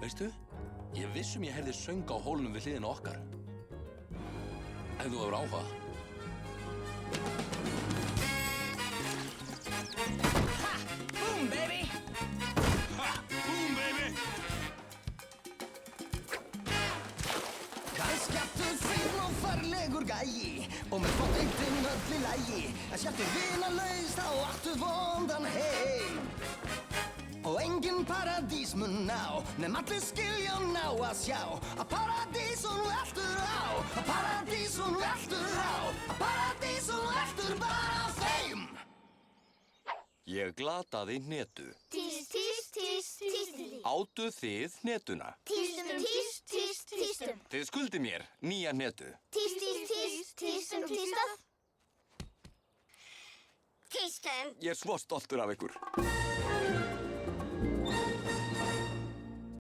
Veistu, ég vissum ég heyrði söng á hólnum við hliðina okkar. Ef þú hefur áhuga. Ha! Boom, baby! Ha! Boom, baby! Kannski aftur frín og farlegur gæi og með fóteittinn öll í lagi en sjáttur vinalaus þá áttu vondan heim og engin paradís mun ná nema allir skilja og ná að sjá að paradís hún veltur á að paradís hún veltur á að paradís hún veltur bara á þeim. Ég glataði hnetu. Tíst, tíst, tíst, tístum. Átu þið hnetuna? Tístum, tíst, tíst, tístum. Þið skuldi mér nýja hnetu. Tíst, tíst, tíst, tístum, tístað. Tístum. Ég er svo stoltur af ykkur.